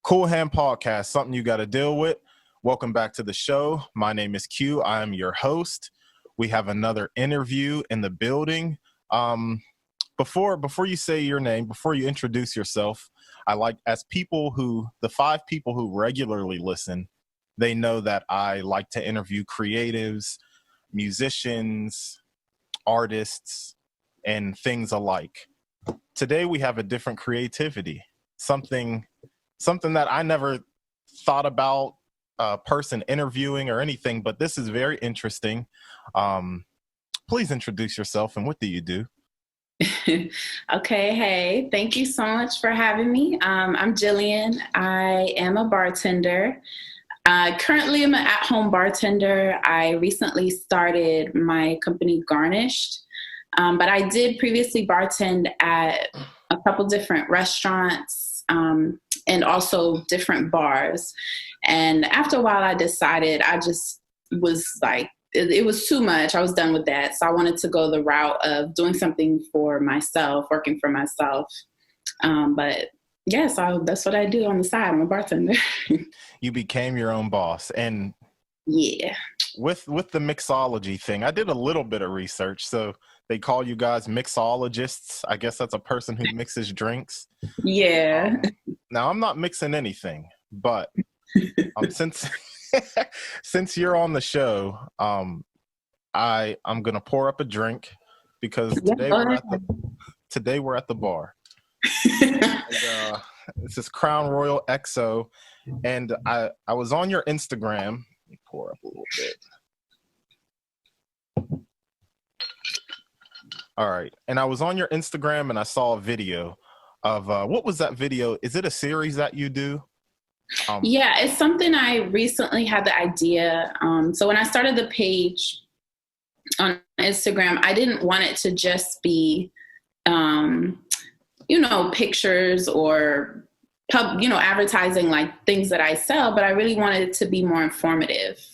Cool Hand Podcast, something you got to deal with. Welcome back to the show. My name is Q. I am your host. We have another interview in the building. Before you say your name, before you introduce yourself, I like, the 5 people who regularly listen, they know that I like to interview creatives, musicians, artists, and things alike. Today we have a different creativity, something that I never thought about a person interviewing or anything, but this is very interesting. Please introduce yourself and what do you do? Okay, hey, thank you so much for having me. I'm Jillian. I am a bartender. Currently, I'm an at-home bartender. I recently started my company Garnish'd, but I did previously bartend at a couple different restaurants and also different bars. And after a while, I decided I just was like, it was too much. I was done with that. So I wanted to go the route of doing something for myself, working for myself. But yeah, so that's what I do on the side. I'm a bartender. You became your own boss. And yeah, with the mixology thing, I did a little bit of research. So they call you guys mixologists. I guess that's a person who mixes drinks. Yeah. Now, I'm not mixing anything, but since you're on the show, I'm gonna pour up a drink because today we're at the bar. And, this is Crown Royal XO, and I was on your Instagram. Let me pour up a little bit. All right, and I was on your Instagram and I saw a video of what was that video? Is it a series that you do? Yeah, it's something I recently had the idea. So when I started the page on Instagram, I didn't want it to just be, pictures or advertising like things that I sell, but I really wanted it to be more informative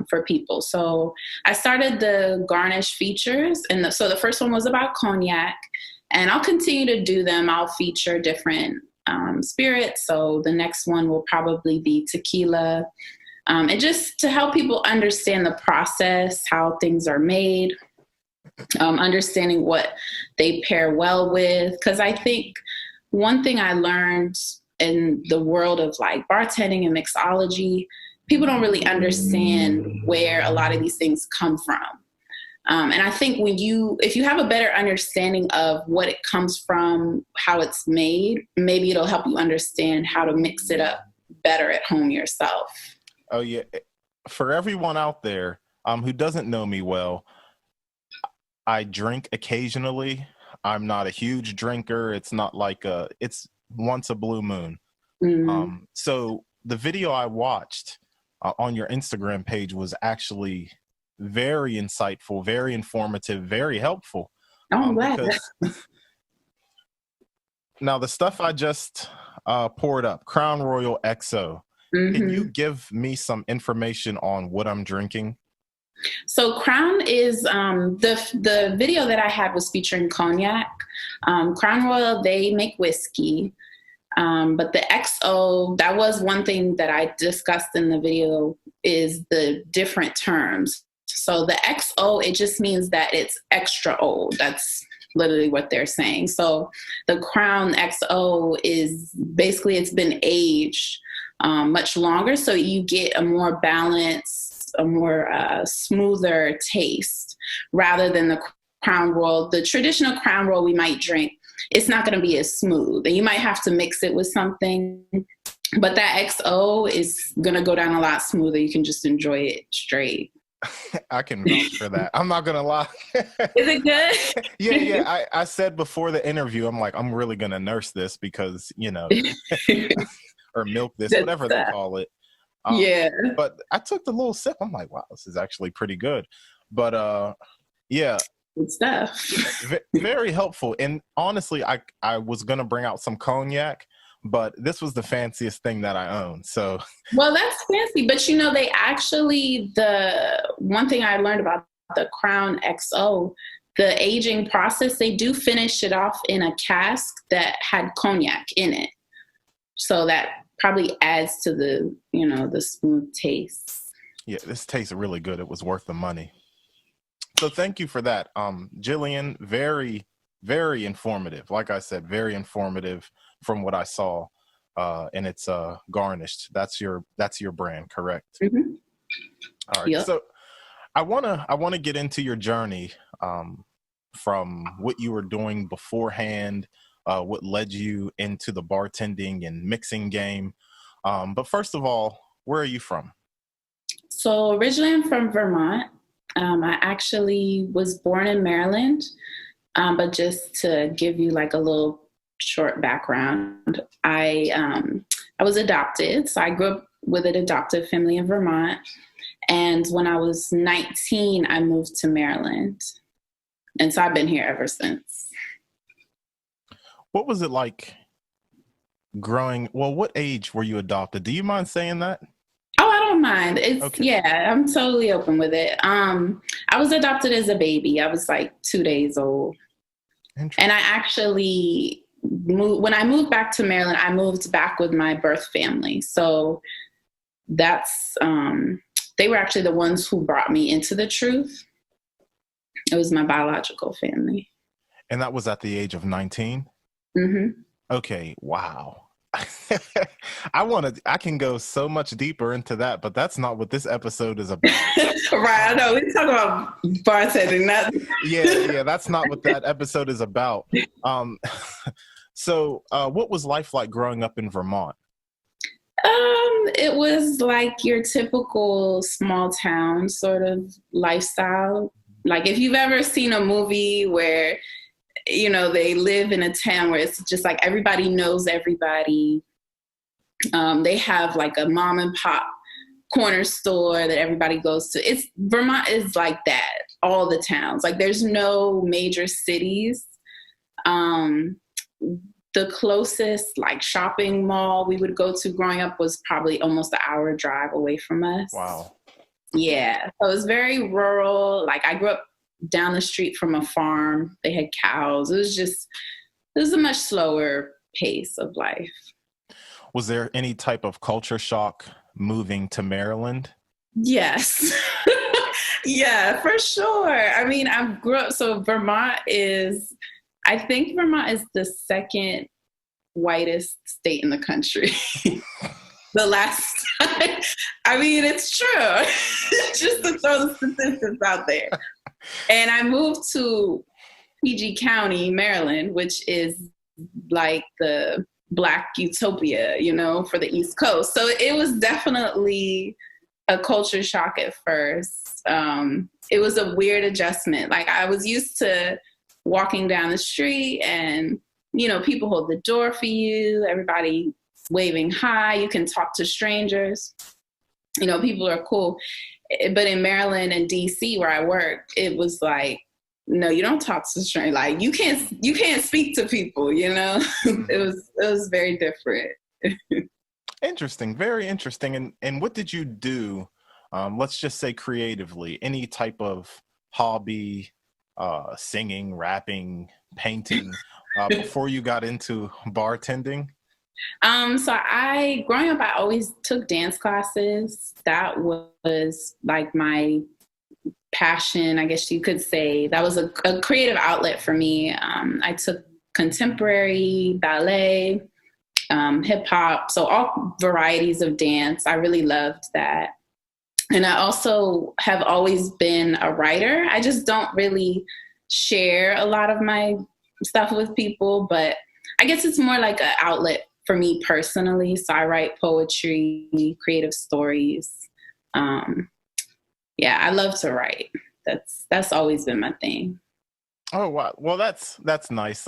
for people. So I started the Garnish features. And so the first one was about Cognac, and I'll continue to do them. I'll feature different spirits. So the next one will probably be tequila. And just to help people understand the process, how things are made, understanding what they pair well with. Because I think one thing I learned in the world of like bartending and mixology, people don't really understand where a lot of these things come from. And I think if you have a better understanding of what it comes from, how it's made, maybe it'll help you understand how to mix it up better at home yourself. Oh yeah. For everyone out there who doesn't know me well, I drink occasionally. I'm not a huge drinker. It's not like it's once a blue moon. Mm-hmm. So the video I watched on your Instagram page was actually very insightful, very informative, very helpful. Oh, I'm glad. Now, the stuff I just poured up, Crown Royal XO, can you give me some information on what I'm drinking? So Crown is the video that I had was featuring Cognac. Crown Royal, they make whiskey. But the XO, that was one thing that I discussed in the video, is the different terms. So the XO, it just means that it's extra old. That's literally what they're saying. So the Crown XO is basically, it's been aged much longer. So you get a more balanced, a more smoother taste rather than the Crown Royal. The traditional Crown Royal we might drink, it's not going to be as smooth. And you might have to mix it with something. But that XO is going to go down a lot smoother. You can just enjoy it straight. I can vouch for that. I'm not going to lie. Is it good? Yeah. I said before the interview, I'm like, I'm really going to nurse this because, or milk this, whatever they call it. Yeah. But I took the little sip. I'm like, wow, this is actually pretty good. But yeah. Good stuff. Very helpful. And honestly, I was going to bring out some Cognac, but this was the fanciest thing that I own. So, well, that's fancy. But they actually, the one thing I learned about the Crown XO, the aging process, they do finish it off in a cask that had Cognac in it. So that probably adds to the, the smooth taste. Yeah, this tastes really good. It was worth the money. So thank you for that. Jillian, very, very informative. Like I said, very informative from what I saw. And it's Garnish'd. That's your brand, correct? Mm-hmm. All right. Yep. So I wanna get into your journey from what you were doing beforehand, what led you into the bartending and mixing game. But first of all, where are you from? So originally I'm from Vermont. I actually was born in Maryland, but just to give you like a little short background, I was adopted. So I grew up with an adoptive family in Vermont. And when I was 19, I moved to Maryland. And so I've been here ever since. What was it like growing? Well, what age were you adopted? Do you mind saying that? Oh, I don't mind. It's okay. Yeah, I'm totally open with it. I was adopted as a baby. I was like 2 days old. And I actually when I moved back to Maryland, I moved back with my birth family. So that's, they were actually the ones who brought me into the truth. It was my biological family. And that was at the age of 19? Mm-hmm. Okay. Wow. I can go so much deeper into that, but that's not what this episode is about. Right. I know. We talk about bartending. Yeah. That's not what that episode is about. So what was life like growing up in Vermont? It was like your typical small town sort of lifestyle. Like if you've ever seen a movie where, they live in a town where it's just like everybody knows everybody. They have like a mom and pop corner store that everybody goes to. Vermont is like that, all the towns. Like there's no major cities. The closest like shopping mall we would go to growing up was probably almost an hour drive away from us. Wow. Yeah. So it was very rural. Like I grew up down the street from a farm. They had cows. It was a much slower pace of life. Was there any type of culture shock moving to Maryland? Yes. Yeah, for sure. I mean, I grew up, so I think Vermont is the second whitest state in the country. The last time. I mean, it's true. Just to throw the statistics out there. And I moved to PG County, Maryland, which is like the Black utopia, for the East Coast. So it was definitely a culture shock at first. It was a weird adjustment. Like I was used to walking down the street and, people hold the door for you, everybody waving hi, you can talk to strangers, people are cool. But in Maryland and DC where I worked, it was like, no, you don't talk to strangers. Like you can't speak to people, It was very different. Interesting. Very interesting. And what did you do? Let's just say creatively, any type of hobby, singing, rapping, painting, before you got into bartending? So growing up, I always took dance classes. That was like my passion, I guess you could say. That was a creative outlet for me. I took contemporary, ballet, hip hop, so all varieties of dance. I really loved that. And I also have always been a writer. I just don't really share a lot of my stuff with people, but I guess it's more like an outlet for me personally. So I write poetry, creative stories. Yeah, I love to write. That's always been my thing. Oh, wow. Well, that's nice.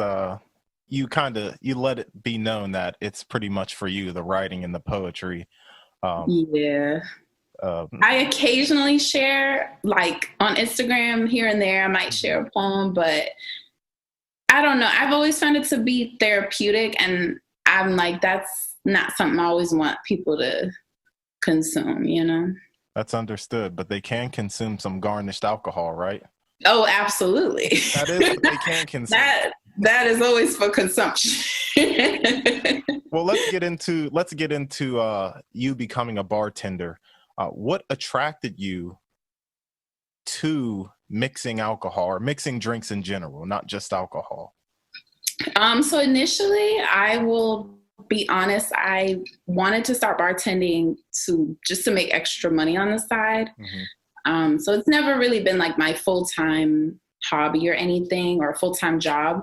You let it be known that it's pretty much for you, the writing and the poetry. Yeah. I occasionally share, like on Instagram here and there, I might share a poem, but I don't know. I've always found it to be therapeutic, and I'm like, that's not something I always want people to consume, That's understood, but they can consume some garnished alcohol, right? Oh, absolutely. That is what they can consume. That is always for consumption. Well, let's get into you becoming a bartender. What attracted you to mixing alcohol or mixing drinks in general, not just alcohol? So initially, I will be honest, I wanted to start bartending to make extra money on the side. So it's never really been like my full-time hobby or anything, or a full-time job.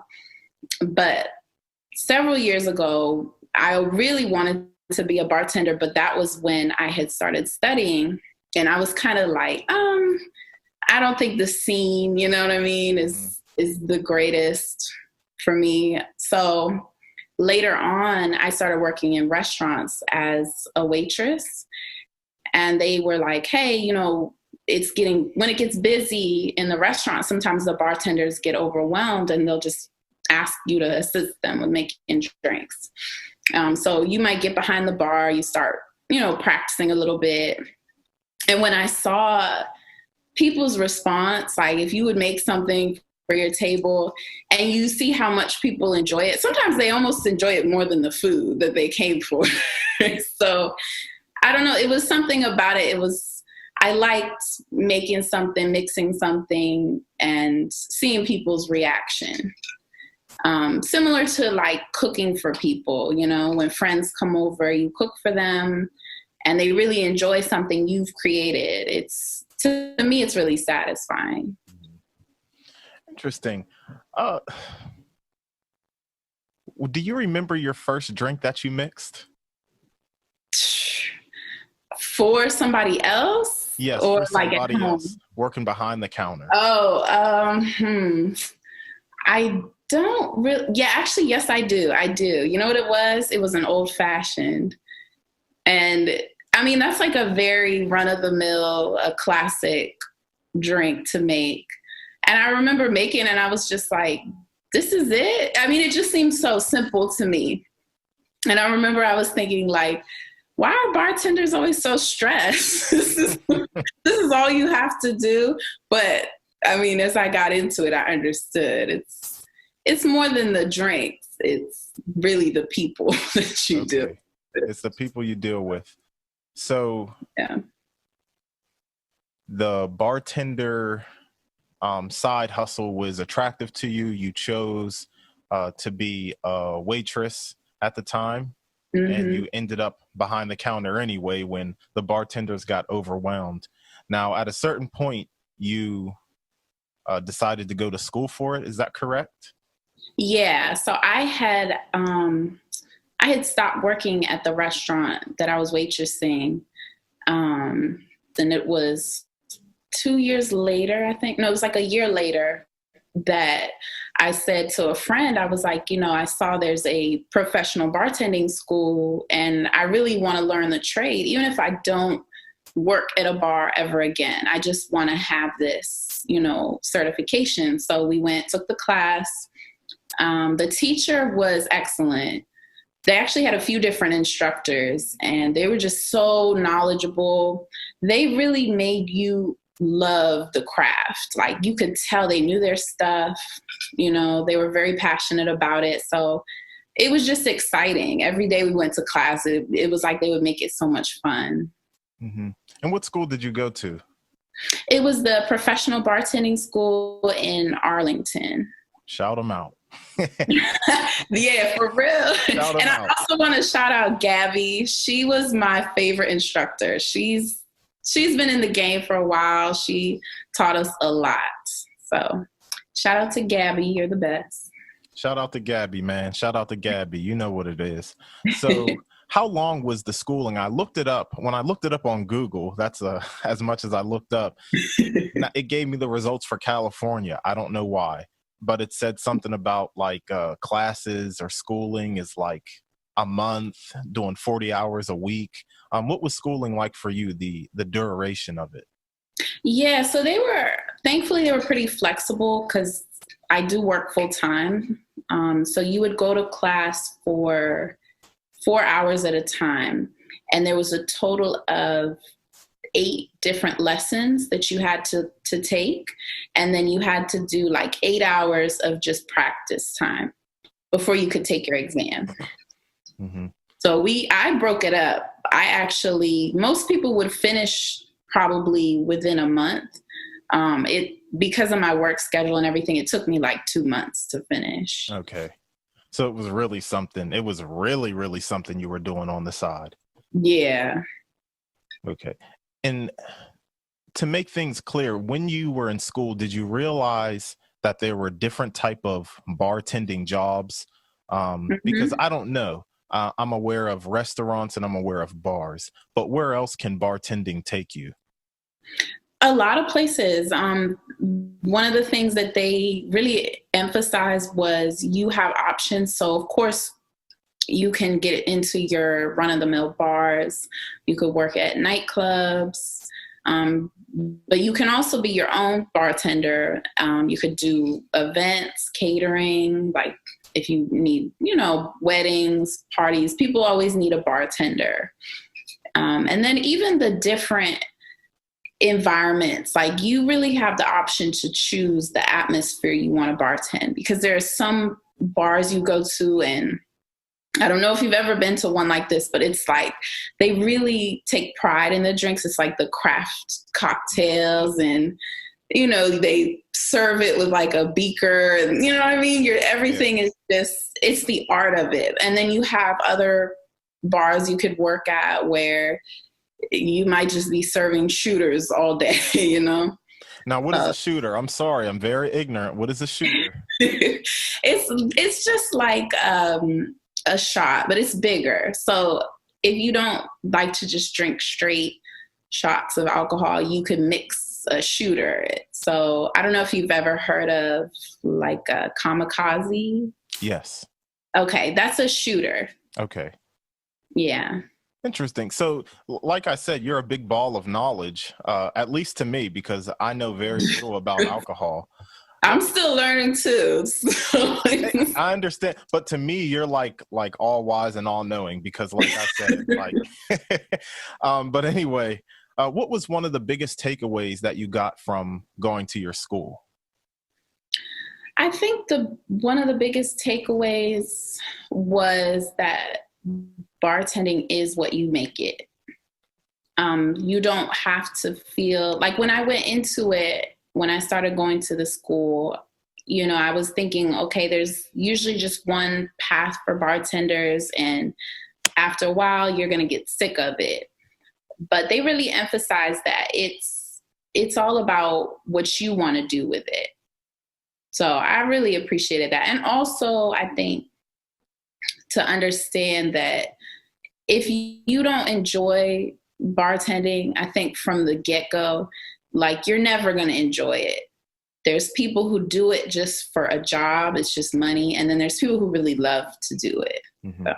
But several years ago, I really wanted to be a bartender, but that was when I had started studying, and I was kind of like, I don't think the scene, you know what I mean, is the greatest for me. So later on, I started working in restaurants as a waitress, and they were like, hey, you know, when it gets busy in the restaurant, sometimes the bartenders get overwhelmed and they'll just ask you to assist them with making drinks. So you might get behind the bar, you start, you know, practicing a little bit. And when I saw people's response, like if you would make something for your table and you see how much people enjoy it, sometimes they almost enjoy it more than the food that they came for. So I don't know, it was something about it. I liked making something, mixing something, and seeing people's reaction. Similar to like cooking for people, you know, when friends come over, you cook for them and they really enjoy something you've created. To me, it's really satisfying. Interesting. Do you remember your first drink that you mixed? For somebody else? Yes, or for somebody like at home? else, working behind the counter. I don't really, yeah, actually, yes, I do. You know what it was? It was an old fashioned. And I mean, that's like a very run of the mill, a classic drink to make. And I remember making it and I was just like, this is it? I mean, it just seemed so simple to me. And I remember I was thinking like, why are bartenders always so stressed? This is all you have to do. But I mean, as I got into it, I understood it's more than the drinks. It's really the people that you do. It's the people you deal with. So yeah, the bartender side hustle was attractive to you. You chose to be a waitress at the time. And you ended up behind the counter anyway when the bartenders got overwhelmed. Now, at a certain point, you decided to go to school for it. Is that correct? Yeah. So I had stopped working at the restaurant that I was waitressing. Then it was 2 years later, I think. No, it was like a year later that I said to a friend, I was like, you know, I saw there's a professional bartending school and I really want to learn the trade, even if I don't work at a bar ever again. I just want to have this, you know, certification. So we took the class. The teacher was excellent. They actually had a few different instructors and they were just so knowledgeable. They really made you love the craft. Like you could tell they knew their stuff, you know, they were very passionate about it. So it was just exciting. Every day we went to class, it was like they would make it so much fun. And what school did you go to? It was the professional bartending school in Arlington. Shout them out. Yeah, for real. And I also want to shout out Gabby. She was my favorite instructor. She's been in the game for a while. She taught us a lot. So shout out to Gabby. You're the best. Shout out to Gabby, man. Shout out to Gabby. You know what it is. So how long was the schooling? I looked it up. When I looked it up on Google, that's as much as I looked up. It gave me the results for California. I don't know why, but it said something about like classes or schooling is like a month, doing 40 hours a week. What was schooling like for you, the duration of it? Yeah, so thankfully they were pretty flexible because I do work full time. So you would go to class for 4 hours at a time. And there was a total of 8 different lessons that you had to take. And then you had to do like 8 hours of just practice time before you could take your exam. So I broke it up. Most people would finish probably within a month. Because of my work schedule and everything, it took me like 2 months to finish. Okay. So it was really something. It was really, really something you were doing on the side. Yeah. Okay. And to make things clear, when you were in school, did you realize that there were different type of bartending jobs? Because I don't know. I'm aware of restaurants and I'm aware of bars, but where else can bartending take you? A lot of places. One of the things that they really emphasized was you have options. So, of course, you can get into your run-of-the-mill bars. You could work at nightclubs. But you can also be your own bartender. You could do events, catering, like if you need, weddings, parties. People always need a bartender. And then even the different environments, like you really have the option to choose the atmosphere you want to bartend, because there are some bars you go to, and I don't know if you've ever been to one like this, but it's like they really take pride in the drinks. It's like the craft cocktails, and they serve it with like a beaker, and you know what I mean? Everything is just, it's the art of it. And then you have other bars you could work at where you might just be serving shooters all day, Now, what is a shooter? I'm sorry, I'm very ignorant. What is a shooter? It's just like a shot, but it's bigger. So if you don't like to just drink straight shots of alcohol, you could mix a shooter. So I don't know if you've ever heard of like a kamikaze. Yes. Okay, that's a shooter. Okay. Yeah. Interesting. So, like I said, you're a big ball of knowledge, at least to me, because I know very little about alcohol. I'm still learning too. So. I understand, but to me, you're like all wise and all knowing, because, like I said, But anyway, what was one of the biggest takeaways that you got from going to your school? I think one of the biggest takeaways was that bartending is what you make it. You don't have to feel like, when I went into it, when I started going to the school, I was thinking, okay, there's usually just one path for bartenders, and after a while, you're going to get sick of it. But they really emphasize that it's all about what you want to do with it. So I really appreciated that. And also, I think to understand that if you don't enjoy bartending, I think from the get-go, like you're never going to enjoy it. There's people who do it just for a job. It's just money. And then there's people who really love to do it. Mm-hmm. So.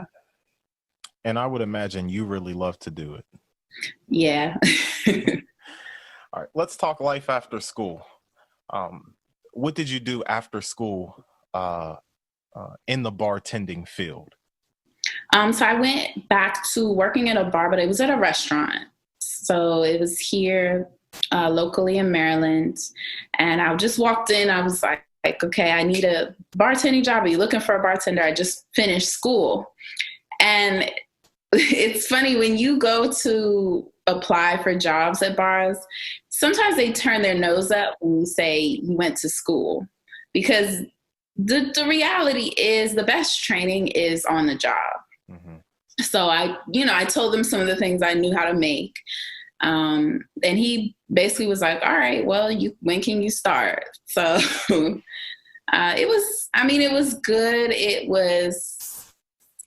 And I would imagine you really love to do it. Yeah. All right. Let's talk life after school. What did you do after school in the bartending field? So I went back to working at a bar, but it was at a restaurant. So it was here locally in Maryland. And I just walked in. I was like, okay, I need a bartending job. Are you looking for a bartender? I just finished school. And it's funny, when you go to apply for jobs at bars, sometimes they turn their nose up when you say you went to school, because the reality is the best training is on the job. Mm-hmm. So I told them some of the things I knew how to make. And he basically was like, all right, well, when can you start? So it was good.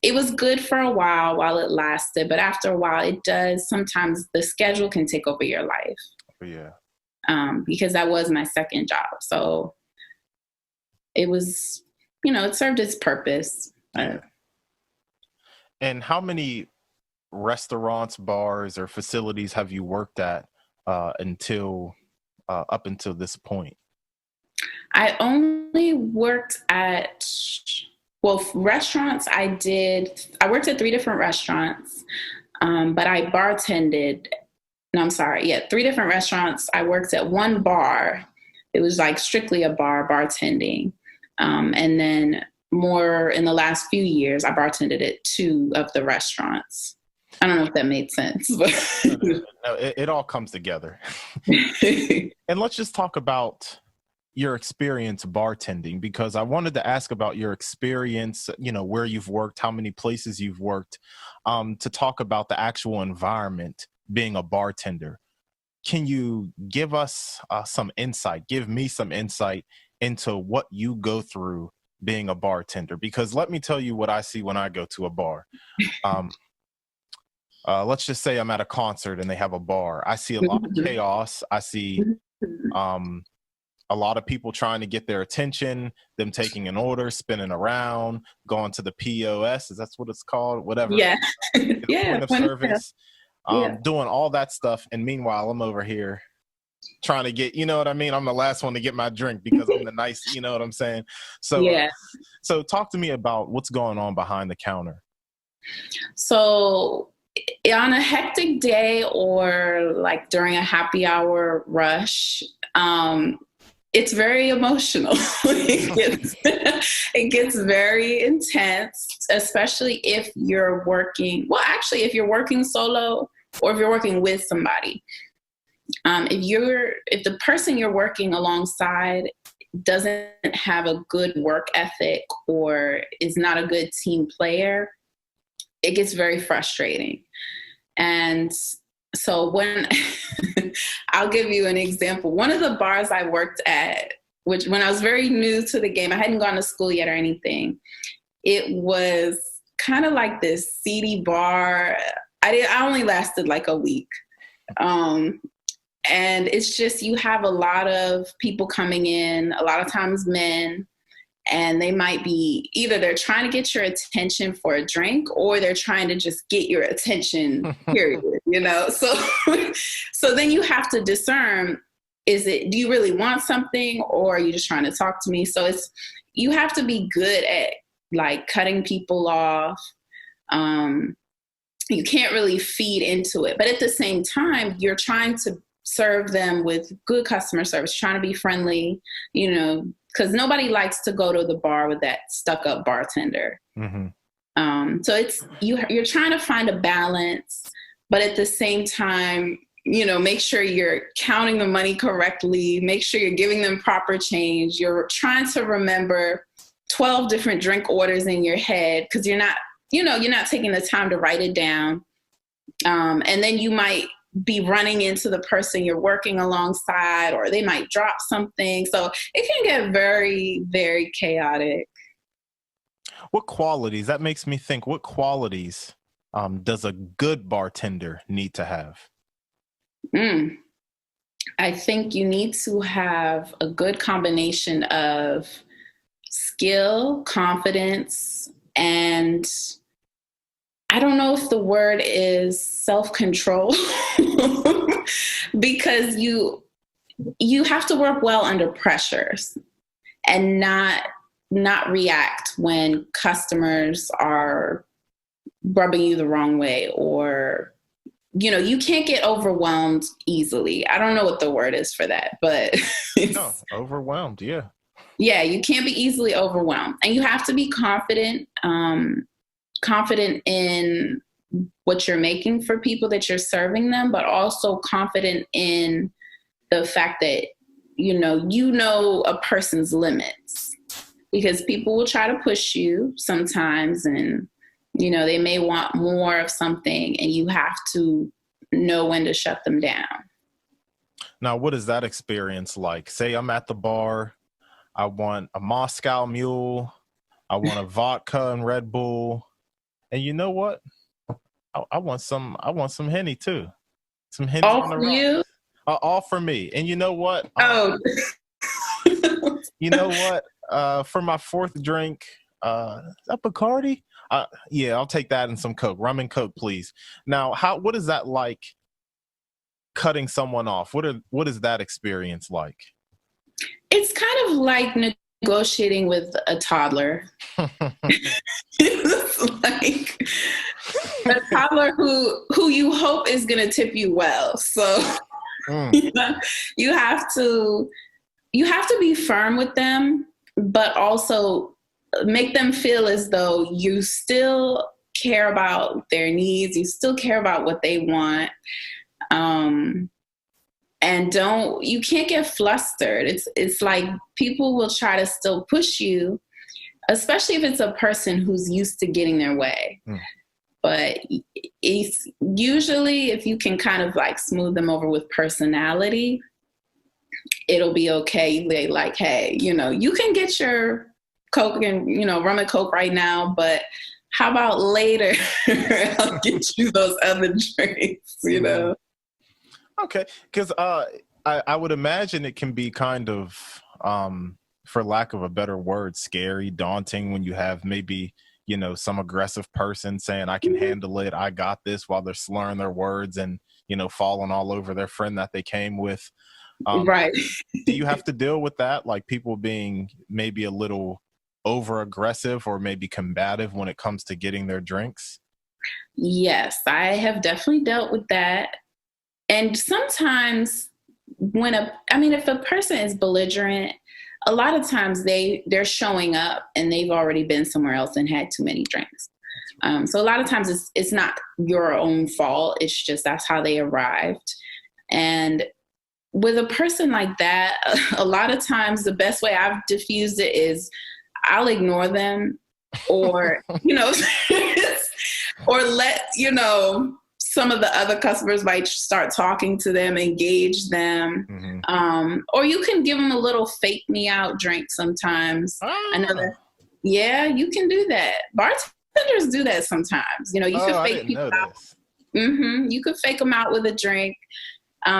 It was good for a while it lasted, but after a while sometimes the schedule can take over your life. Yeah. Because that was my second job. So it was, it served its purpose. Yeah. And how many restaurants, bars, or facilities have you worked at up until this point? I only worked at, restaurants. I worked at 3 different restaurants, but I bartended. No, I'm sorry. Yeah, 3 different restaurants. I worked at one bar. It was like strictly a bar, bartending. And then more in the last few years, I bartended at 2 of the restaurants. I don't know if that made sense, but No, it all comes together. And let's just talk about your experience bartending, because I wanted to ask about your experience, where you've worked, how many places you've worked, to talk about the actual environment being a bartender. Can you give us some insight, give me some insight into what you go through being a bartender? Because let me tell you what I see when I go to a bar. Let's just say I'm at a concert and they have a bar. I see a lot of chaos. I see a lot of people trying to get their attention, them taking an order, spinning around, going to the POS. Is that what it's called? Whatever. yeah. Point of service. Doing all that stuff. And meanwhile, I'm over here trying to get, you know what I mean? I'm the last one to get my drink because I'm the nice, you know what I'm saying? So, so talk to me about what's going on behind the counter. So on a hectic day or like during a happy hour rush, it's very emotional. It gets very intense, especially if you're working. Well, actually, if you're working solo or if you're working with somebody. If the person you're working alongside doesn't have a good work ethic or is not a good team player, it gets very frustrating. And so when I'll give you an example. One of the bars I worked at, which when I was very new to the game, I hadn't gone to school yet or anything. It was kind of like this seedy bar. I only lasted like a week. And it's just, you have a lot of people coming in, a lot of times men, and they might be either they're trying to get your attention for a drink or they're trying to just get your attention, period, So then you have to discern, do you really want something or are you just trying to talk to me? So you have to be good at like cutting people off. You can't really feed into it, but at the same time, you're trying to serve them with good customer service, trying to be friendly, because nobody likes to go to the bar with that stuck-up bartender. Mm-hmm. So you're trying to find a balance, but at the same time, make sure you're counting the money correctly, make sure you're giving them proper change. You're trying to remember 12 different drink orders in your head because you're not taking the time to write it down. And then you might be running into the person you're working alongside, or they might drop something. So it can get very, very chaotic. What qualities, that makes me think, what qualities does a good bartender need to have? I think you need to have a good combination of skill, confidence, and I don't know if the word is self-control because you have to work well under pressures and not react when customers are rubbing you the wrong way, or you can't get overwhelmed easily. I don't know what the word is for that, but overwhelmed. Yeah, you can't be easily overwhelmed, and you have to be confident in what you're making for people that you're serving them, but also confident in the fact that, a person's limits, because people will try to push you sometimes and, they may want more of something and you have to know when to shut them down. Now, what is that experience like? Say I'm at the bar, I want a Moscow Mule, I want a vodka and Red Bull. And you know what? I want some Henny too. Some Henny on the rocks. You? All for me. And you know what? You know what? For my fourth drink, is that Bacardi? Yeah, I'll take that and some Coke. Rum and Coke, please. Now, what is that like? Cutting someone off. What is that experience like? It's kind of like negotiating with a toddler. It's like a toddler who you hope is going to tip you well. So you have to be firm with them, but also make them feel as though you still care about their needs, you still care about what they want. And you can't get flustered. It's like people will try to still push you, especially if it's a person who's used to getting their way. But it's usually, if you can kind of like smooth them over with personality, it'll be okay. They like, hey, you know, you can get your Coke and, you know, rum and Coke right now, but how about later? I'll get you those other drinks, you know? Okay. Because I would imagine it can be kind of, for lack of a better word, scary, daunting when you have maybe, you know, some aggressive person saying, I can handle it, I got this, while they're slurring their words and, you know, falling all over their friend that they came with. Right. Do you have to deal with that? Like people being maybe a little over aggressive or maybe combative when it comes to getting their drinks? Yes, I have definitely dealt with that. And sometimes if a person is belligerent, a lot of times they're showing up and they've already been somewhere else and had too many drinks. So a lot of times it's not your own fault. It's just that's how they arrived. And with a person like that, a lot of times the best way I've diffused it is I'll ignore them or, you know, or let, you know, some of the other customers might start talking to them, engage them. Or you can give them a little fake me out drink sometimes. Yeah, you can do that. Bartenders do that sometimes. You know, you can fake people out. You could fake them out with a drink.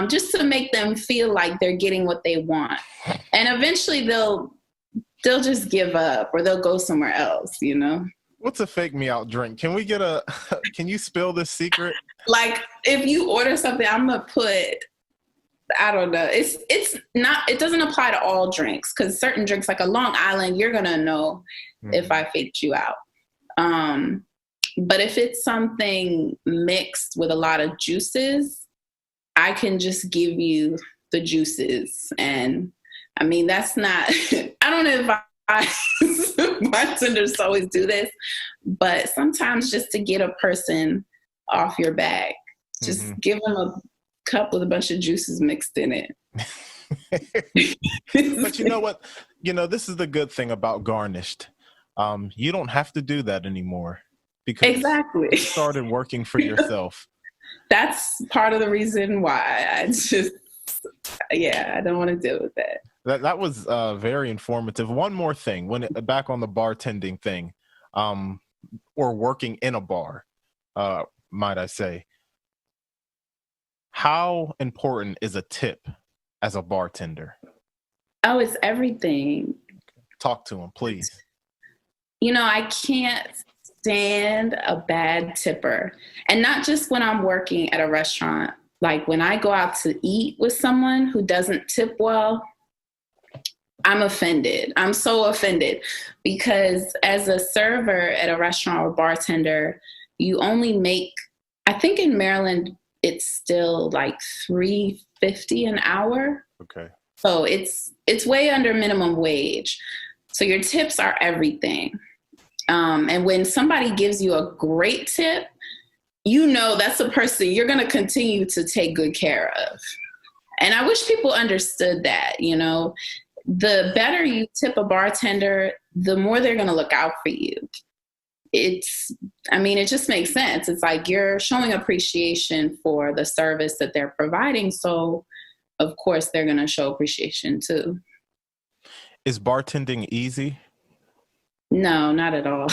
Just to make them feel like they're getting what they want. And eventually they'll just give up or they'll go somewhere else, you know? What's a fake me out drink? Can we get can you spill this secret? Like if you order something, I'm going to put, I don't know. It doesn't apply to all drinks because certain drinks like a Long Island, you're going to know if I faked you out. But if it's something mixed with a lot of juices, I can just give you the juices. And I mean, that's not, I don't know if bartenders always do this, but sometimes just to get a person off your back, just give them a cup with a bunch of juices mixed in it. But you know what? You know, this is the good thing about Garnish'd. You don't have to do that anymore because you started working for yourself. That's part of the reason why I don't want to deal with that. That was very informative. One more thing, back on the bartending thing, or working in a bar, might I say, how important is a tip as a bartender? Oh, it's everything. Talk to him, please. You know, I can't stand a bad tipper. And not just when I'm working at a restaurant. Like when I go out to eat with someone who doesn't tip well, I'm offended. I'm so offended because as a server at a restaurant or bartender, you only make, I think in Maryland, it's still like $3.50 an hour. Okay. So it's way under minimum wage. So your tips are everything. And when somebody gives you a great tip, you know that's a person you're going to continue to take good care of. And I wish people understood that, you know. The better you tip a bartender, the more they're going to look out for you. It just makes sense. It's like you're showing appreciation for the service that they're providing. So, of course, they're going to show appreciation too. Is bartending easy? No, not at all.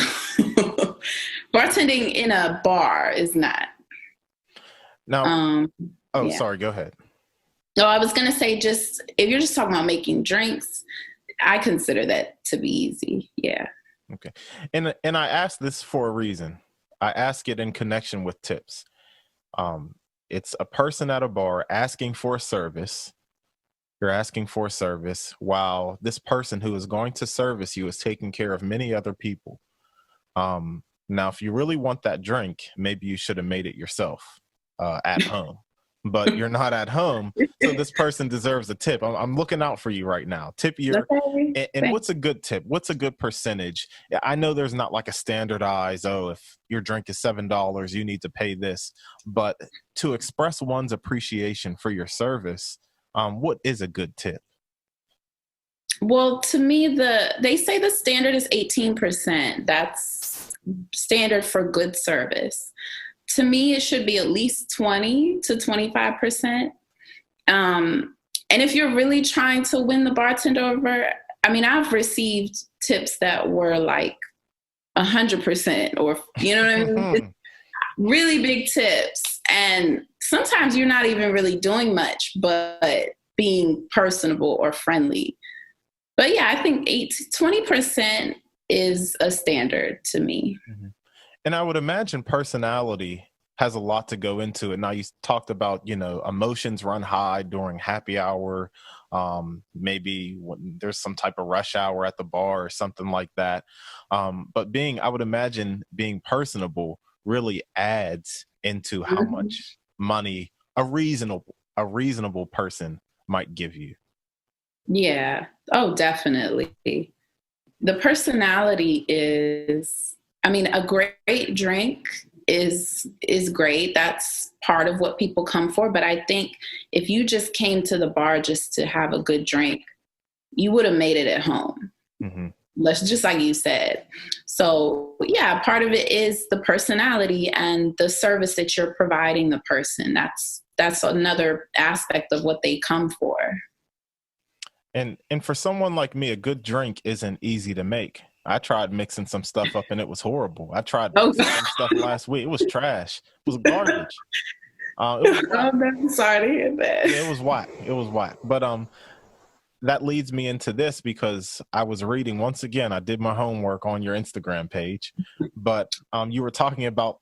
Bartending in a bar is not. No. Sorry. Go ahead. No, I was going to say if you're just talking about making drinks, I consider that to be easy. Yeah. Okay. And I ask this for a reason. I ask it in connection with tips. It's a person at a bar asking for a service. You're asking for a service while this person who is going to service you is taking care of many other people. Now, if you really want that drink, maybe you should have made it yourself at home. but you're not at home. So this person deserves a tip. I'm looking out for you right now. Tip your, Okay. and what's a good tip? What's a good percentage? I know there's not like a standardized, oh, if your drink is $7, you need to pay this. But to express one's appreciation for your service, what is a good tip? Well, to me, they say the standard is 18%. That's standard for good service. To me, it should be at least 20 to 25%. And if you're really trying to win the bartender over, I mean, I've received tips that were like 100%, or, you know what I mean? It's really big tips. And sometimes you're not even really doing much, but being personable or friendly. But yeah, I think 20% is a standard to me. Mm-hmm. And I would imagine personality has a lot to go into it. Now, you talked about, emotions run high during happy hour. Maybe when there's some type of rush hour at the bar or something like that. But I would imagine being personable really adds into how much money a reasonable person might give you. Yeah. Oh, definitely. The personality is, I mean, a great drink is great. That's part of what people come for. But I think if you just came to the bar just to have a good drink, you would have made it at home. Mm-hmm. Just like you said. So yeah, part of it is the personality and the service that you're providing the person. That's another aspect of what they come for. And for someone like me, a good drink isn't easy to make. I tried mixing some stuff up and it was horrible. I tried mixing some stuff last week. It was trash. It was garbage. I'm sorry to hear that. Yeah, it was whack. But that leads me into this, because I was reading, once again, I did my homework on your Instagram page, but you were talking about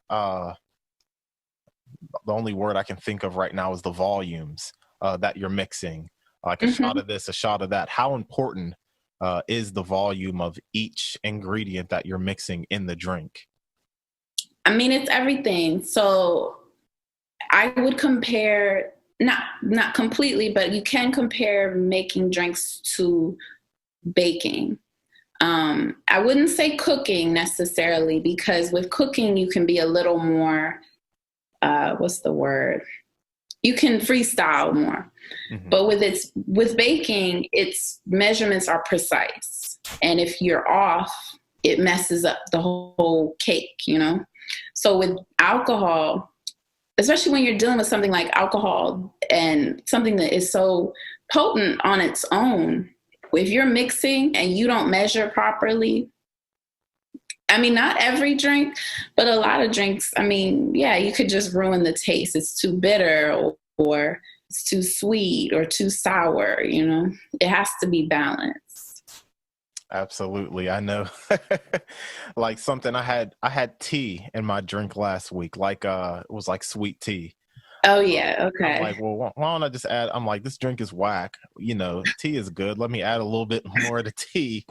the only word I can think of right now is the volumes that you're mixing. Like a shot of this, a shot of that. How important is the volume of each ingredient that you're mixing in the drink? I mean, it's everything. So I would compare, not completely, but you can compare making drinks to baking. I wouldn't say cooking necessarily, because with cooking, you can be a little more, what's the word? You can freestyle more. Mm-hmm. But with baking, its measurements are precise. And if you're off, it messes up the whole cake, So with alcohol, especially when you're dealing with something like alcohol and something that is so potent on its own, if you're mixing and you don't measure properly, I mean, not every drink, but a lot of drinks, I mean, yeah, you could just ruin the taste. It's too bitter or it's too sweet or too sour, It has to be balanced. Absolutely. I know. Like something I had tea in my drink last week, like it was like sweet tea. Oh yeah, okay. I'm like, well, why don't I just add, I'm like, this drink is whack. Tea is good. Let me add a little bit more of the tea.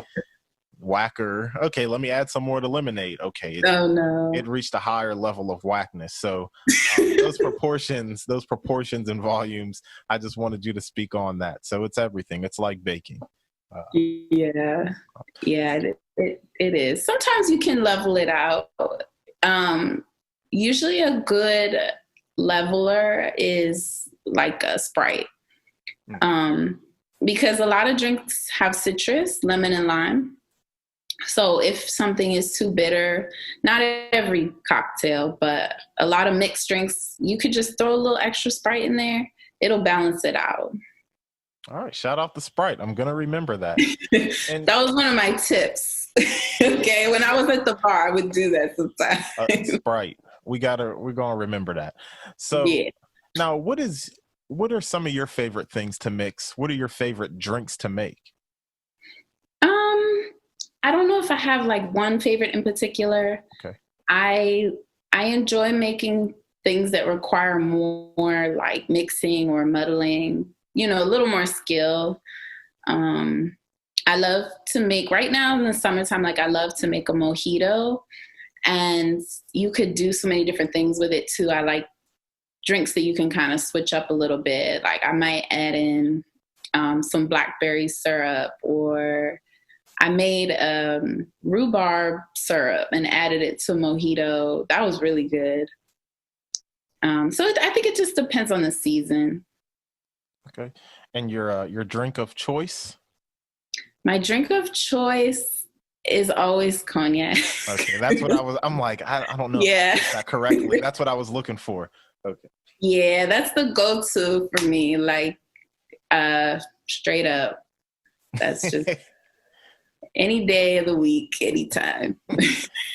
Whacker. Okay, let me add some more to lemonade. Okay. It reached a higher level of whackness. So those proportions and volumes, I just wanted you to speak on that. So it's everything. It's like baking. Yeah, it is. Sometimes you can level it out. Usually a good leveler is like a Sprite. Because a lot of drinks have citrus, lemon and lime. So if something is too bitter, not every cocktail, but a lot of mixed drinks, you could just throw a little extra Sprite in there. It'll balance it out. All right. Shout out to Sprite. I'm going to remember that. And that was one of my tips. Okay. When I was at the bar, I would do that sometimes. Sprite. We're going to remember that. So yeah. Now what are some of your favorite things to mix? What are your favorite drinks to make? I don't know if I have like one favorite in particular. Okay. I enjoy making things that require more like mixing or muddling, a little more skill. I love to make, right now in the summertime, like I love to make a mojito, and you could do so many different things with it too. I like drinks that you can kind of switch up a little bit. Like I might add in some blackberry syrup, or I made rhubarb syrup and added it to Mojito. That was really good. I think it just depends on the season. Okay. And your drink of choice? My drink of choice is always cognac. Okay, that's what I'm like, I don't know Yeah. if I did that correctly. That's what I was looking for. Okay. Yeah, that's the go-to for me. Like, straight up. That's just any day of the week, anytime.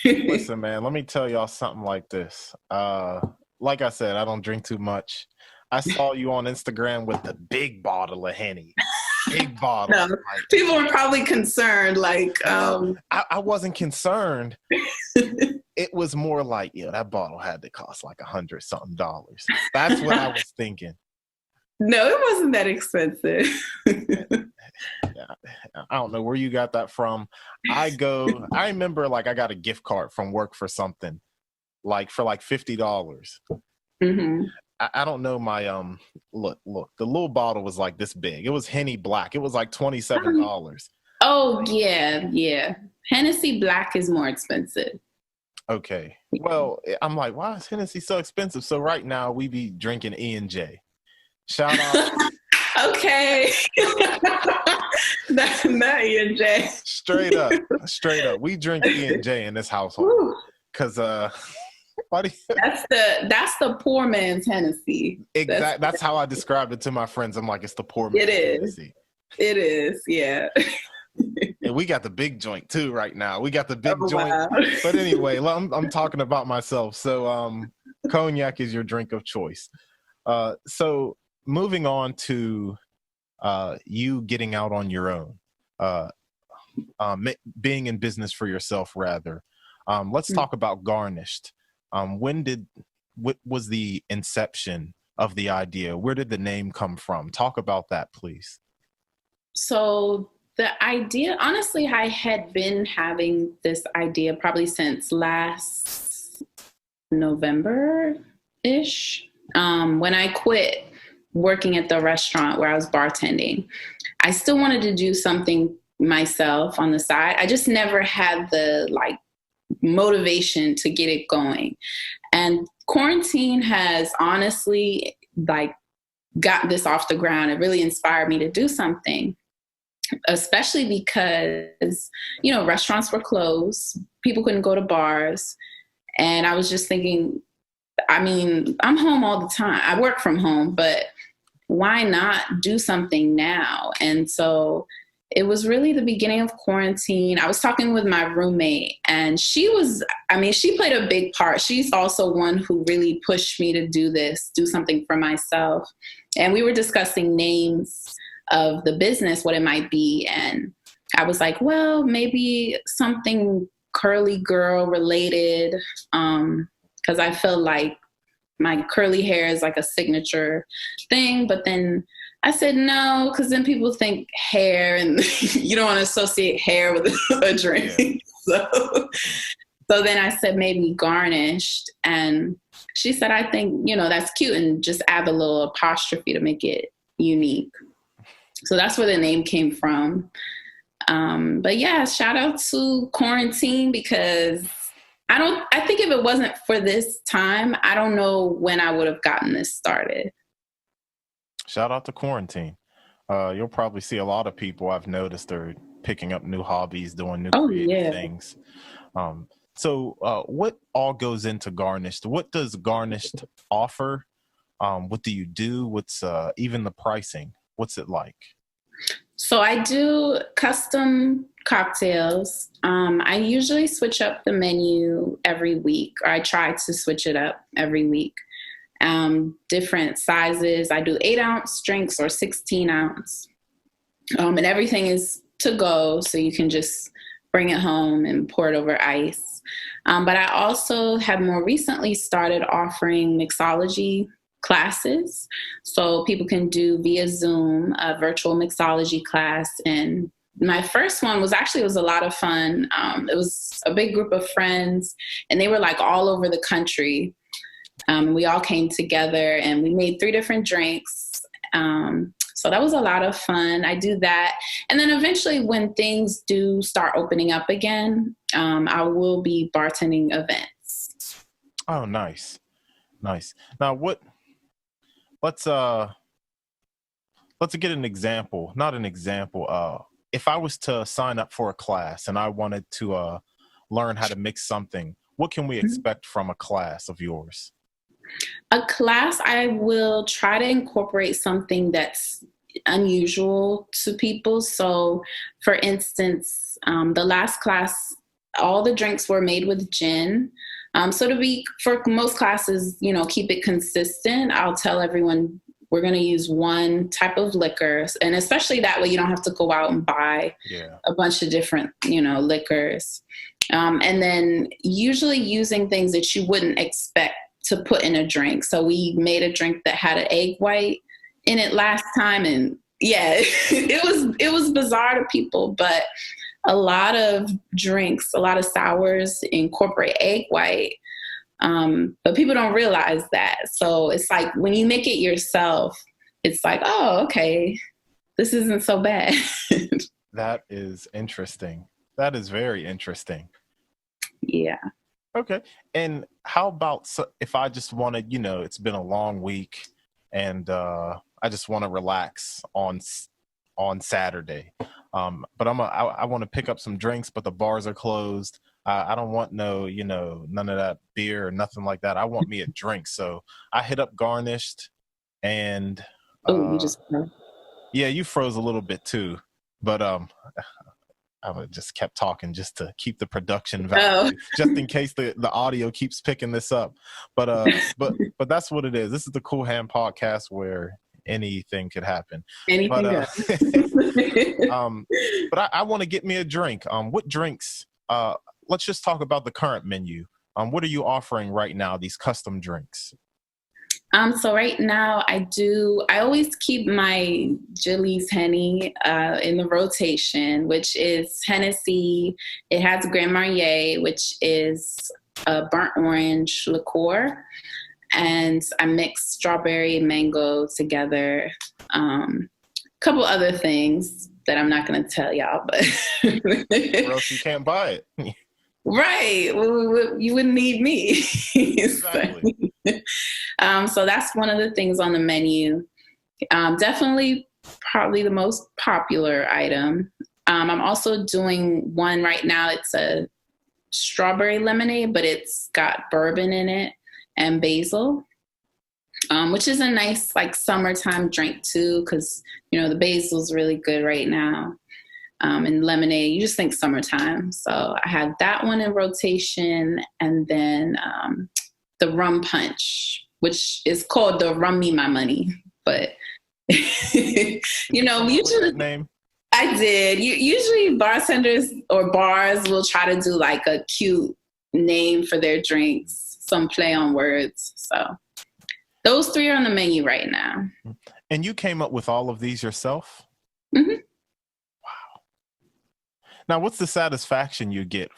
Listen, man, let me tell y'all something like this. Like I said, I don't drink too much. I saw you on Instagram with the big bottle of Henny. Big bottle. No, people are probably concerned. Like, I wasn't concerned. It was more like, yeah, that bottle had to cost like $100-something. That's what I was thinking. No, it wasn't that expensive. Yeah, I don't know where you got that from. I remember like I got a gift card from work for something, like for like $50. Mm-hmm. I don't know my look, the little bottle was like this big. It was Henny Black. It was like $27. Oh yeah. Hennessy Black is more expensive. Okay. Well, I'm like, why is Hennessy so expensive? So right now we be drinking E&J. Shout out. Okay. Not E&J. Straight up. We drink E&J in this household. Cause that's the poor man's Hennessy. Exactly. That's how I described it to my friends. I'm like, it's the poor man's Hennessy. It is, yeah. And we got the big joint too right now. We got the big joint. Wow. But anyway, I'm talking about myself. So cognac is your drink of choice. So moving on to you getting out on your own, being in business for yourself rather. Let's talk about Garnish'd. What was the inception of the idea? Where did the name come from? Talk about that, please. So the idea, honestly, I had been having this idea probably since last November-ish. When I quit working at the restaurant where I was bartending, I still wanted to do something myself on the side. I just never had the motivation to get it going. And quarantine has honestly got this off the ground. It really inspired me to do something, especially because, restaurants were closed. People couldn't go to bars. And I was just thinking, I'm home all the time. I work from home, but why not do something now? And so it was really the beginning of quarantine. I was talking with my roommate, and she played a big part. She's also one who really pushed me to do something for myself. And we were discussing names of the business, what it might be. And I was like, well, maybe something curly girl related, because I feel like my curly hair is like a signature thing. But then I said no, because then people think hair, and you don't want to associate hair with a drink. Yeah. So then I said maybe Garnish'd, and she said, I think, that's cute, and just add a little apostrophe to make it unique. So that's where the name came from. But yeah, shout out to quarantine, because I think if it wasn't for this time, I don't know when I would have gotten this started. Shout out to quarantine. You'll probably see a lot of people, I've noticed, are picking up new hobbies, doing new creative things. So what all goes into Garnish'd? What does Garnish'd offer? What do you do? What's even the pricing? What's it like? So I do custom cocktails. I usually switch up the menu every week, or I try to switch it up every week. Different sizes. I do 8-ounce drinks or 16-ounce. And everything is to go, so you can just bring it home and pour it over ice. But I also have more recently started offering mixology classes. So people can do via Zoom a virtual mixology class. And my first one was a lot of fun. It was a big group of friends, and they were all over the country. We all came together and we made 3 different drinks. So that was a lot of fun. I do that. And then eventually when things do start opening up again, I will be bartending events. Oh, nice. Nice. Now let's get an example, not an example. If I was to sign up for a class and I wanted to learn how to mix something, what can we expect from a class of yours? A class, I will try to incorporate something that's unusual to people. So, for instance, the last class, all the drinks were made with gin. So for most classes, keep it consistent. I'll tell everyone we're going to use one type of liquor. And especially that way, you don't have to go out and buy a bunch of different, liquors. And then usually using things that you wouldn't expect to put in a drink. So we made a drink that had an egg white in it last time. And it was bizarre to people, but a lot of drinks, a lot of sours incorporate egg white. But people don't realize that. So it's like when you make it yourself, it's like, oh, okay, this isn't so bad. That is interesting. That is very interesting. Yeah. Okay. And how about if I just wanted, it's been a long week and I just want to relax on Saturday. But I want to pick up some drinks, but the bars are closed. I don't want none of that beer or nothing like that. I want me a drink. So I hit up Garnish'd and you just yeah, you froze a little bit too, but I just kept talking just to keep the production value, just in case the audio keeps picking this up. But that's what it is. This is the Cool Hand podcast where anything could happen. Anything but I want to get me a drink. What drinks? Let's just talk about the current menu. What are you offering right now? These custom drinks. So right now I always keep my Jillian's Henny in the rotation, which is Hennessy. It has Grand Marnier, which is a burnt orange liqueur. And I mix strawberry and mango together. A couple other things that I'm not going to tell y'all, but or else you can't buy it. Right. Well, you wouldn't need me. Exactly. So that's one of the things on the menu. Definitely probably the most popular item. I'm also doing one right now. It's a strawberry lemonade, but it's got bourbon in it and basil, which is a nice like summertime drink too, because, the basil's really good right now. And lemonade, you just think summertime. So I have that one in rotation, and then the rum punch, which is called the Rum Me My Money. But usually name. I did. Usually bartenders or bars will try to do like a cute name for their drinks, some play on words. So those 3 are on the menu right now. And you came up with all of these yourself? Mm-hmm. Now, what's the satisfaction you get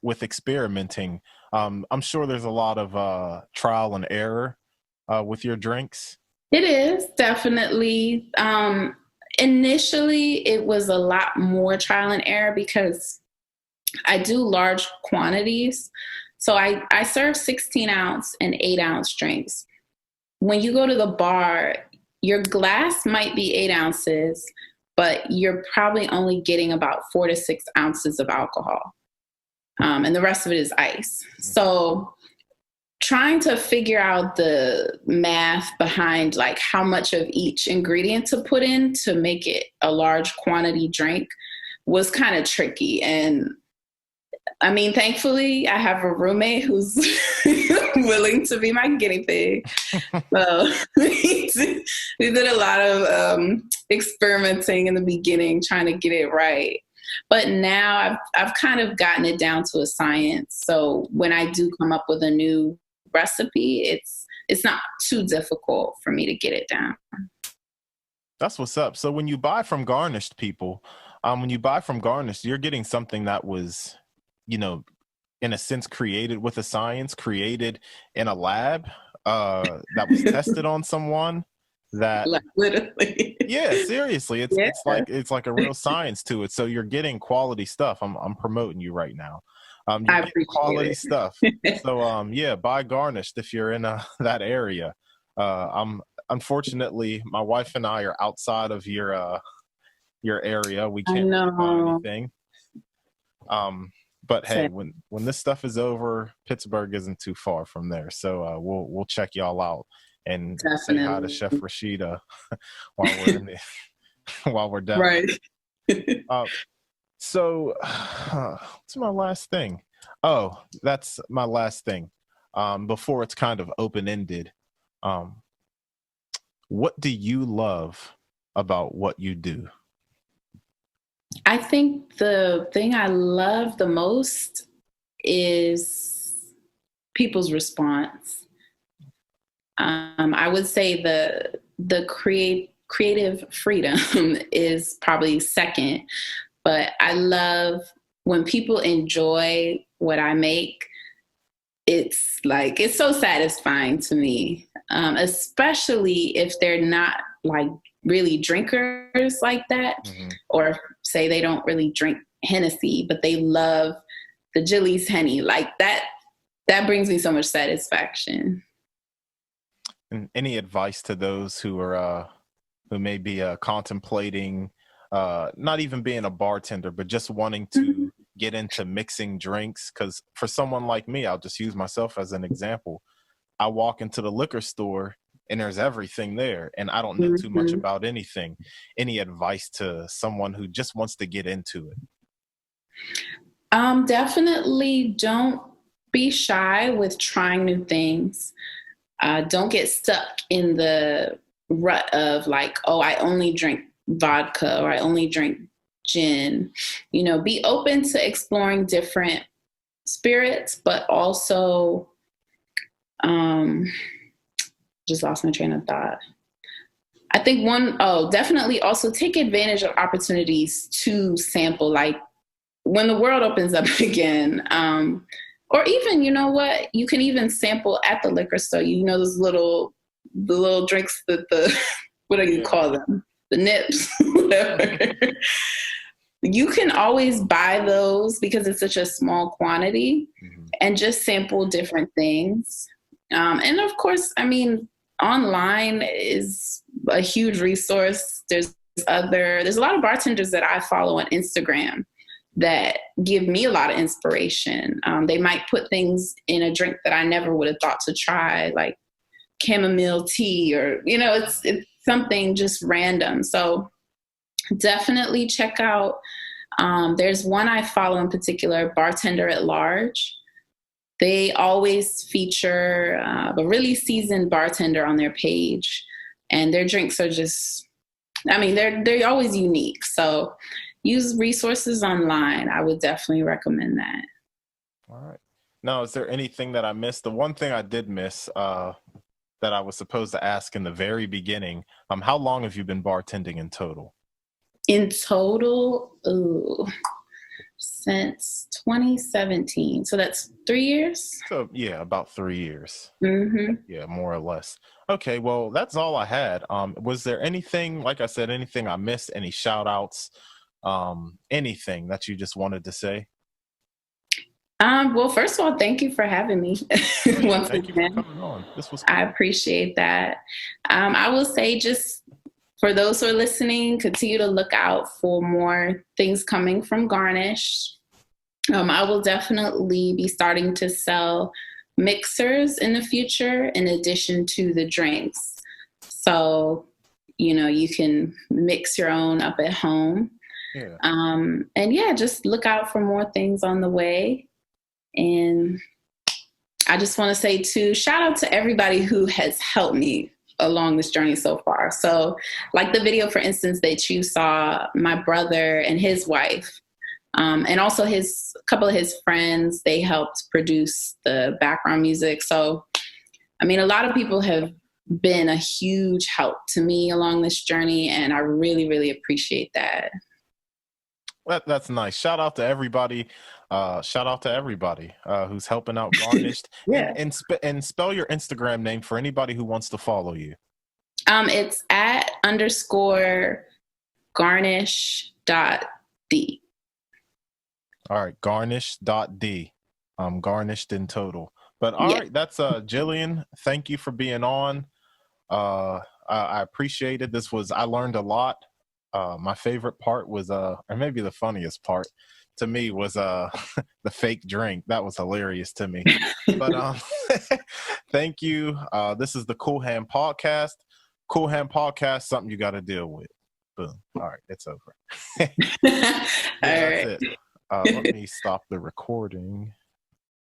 with experimenting? I'm sure there's a lot of trial and error with your drinks. It is definitely. Initially, it was a lot more trial and error because I do large quantities. So I serve 16 ounce and 8 ounce drinks. When you go to the bar, your glass might be 8 ounces, but you're probably only getting about 4 to 6 ounces of alcohol. And the rest of it is ice. So trying to figure out the math behind like how much of each ingredient to put in to make it a large quantity drink was kind of tricky. And I mean, thankfully I have a roommate who's willing to be my guinea pig. So we did a lot of experimenting in the beginning, trying to get it right. But now I've kind of gotten it down to a science. So when I do come up with a new recipe, it's not too difficult for me to get it down. That's what's up. So when you buy from Garnish'd, people, you're getting something that was, in a sense, created with a science, created in a lab. that was tested on someone that, Like literally. yeah, seriously, Yeah. it's like a real science to it. So you're getting quality stuff. I'm promoting you right now. You're I getting quality appreciate stuff. it. So yeah, buy Garnished if you're in that area. I'm Unfortunately, my wife and I are outside of your area. We I can't really buy know. anything. But hey, when this stuff is over, Pittsburgh isn't too far from there. So we'll check y'all out and say hi to Definitely. Chef Rashida while we're in the while we're down. Right. So what's my last thing? Oh, that's my last thing. Before it's kind of open-ended. What do you love about what you do? I think the thing I love the most is people's response. I would say the creative freedom is probably second, but I love when people enjoy what I make. It's like, it's so satisfying to me, especially if they're not like really drinkers like that, Mm-hmm. or say they don't really drink Hennessy, but they love the Jilly's Henny. Like that brings me so much satisfaction. And any advice to those who are who may be contemplating not even being a bartender, but just wanting to get into mixing drinks? Because for someone like me, I'll just use myself as an example. I walk into the liquor store and there's everything there, and I don't know too much about anything. Any advice to someone who just wants to get into it? Definitely don't be shy with trying new things. Don't get stuck in the rut of like, oh, I only drink vodka or I only drink gin. You know, be open to exploring different spirits, but also, just lost my train of thought. I think definitely also take advantage of opportunities to sample, like when the world opens up again. Or even, you know what, you can even sample at the liquor store. You know, those the little drinks that what do you call them? The nips, whatever. You can always buy those because it's such a small quantity, and just sample different things. And of course, I mean, online is a huge resource. There's a lot of bartenders that I follow on Instagram that give me a lot of inspiration. They might put things in a drink that I never would have thought to try, like chamomile tea, or, you know, it's something just random. So definitely check out. There's one I follow in particular, Bartender at Large. They always feature a really seasoned bartender on their page, and their drinks are just, I mean, they're always unique. So use resources online. I would definitely recommend that. All right. Now, is there anything that I missed? The one thing I did miss that I was supposed to ask in the very beginning, how long have you been bartending in total? In total, since 2017. So that's 3 years? So, yeah, about 3 years. Mm-hmm. Yeah, more or less. Okay, well, that's all I had. Was there anything, like I said, anything I missed, any shout outs, anything that you just wanted to say? Well, first of all, thank you for having me. Once Thank you again, for coming on. This was cool. I appreciate that. I will say, just for those who are listening, continue to look out for more things coming from Garnish'd. I will definitely be starting to sell mixers in the future in addition to the drinks. So, you know, you can mix your own up at home. Yeah. And yeah, just look out for more things on the way. And I just want to say too, shout out to everybody who has helped me along this journey so far. So like the video, for instance, that you saw, my brother and his wife, and also a couple of his friends, they helped produce the background music. So, I mean, a lot of people have been a huge help to me along this journey, and I really, really appreciate that. That's nice. Shout out to everybody. Who's helping out Garnished. Yeah. And spell your Instagram name for anybody who wants to follow you. It's @_garnish.d. All right, garnish.d. Garnished in total. But all right, that's Jillian. Thank you for being on. I appreciate it. I learned a lot. My favorite part was or maybe the funniest part to me was the fake drink. That was hilarious to me. But thank you. This is the Cool Hand Podcast. Cool Hand Podcast, something you got to deal with. Boom. All right, it's over. All right. That's it. Let me stop the recording.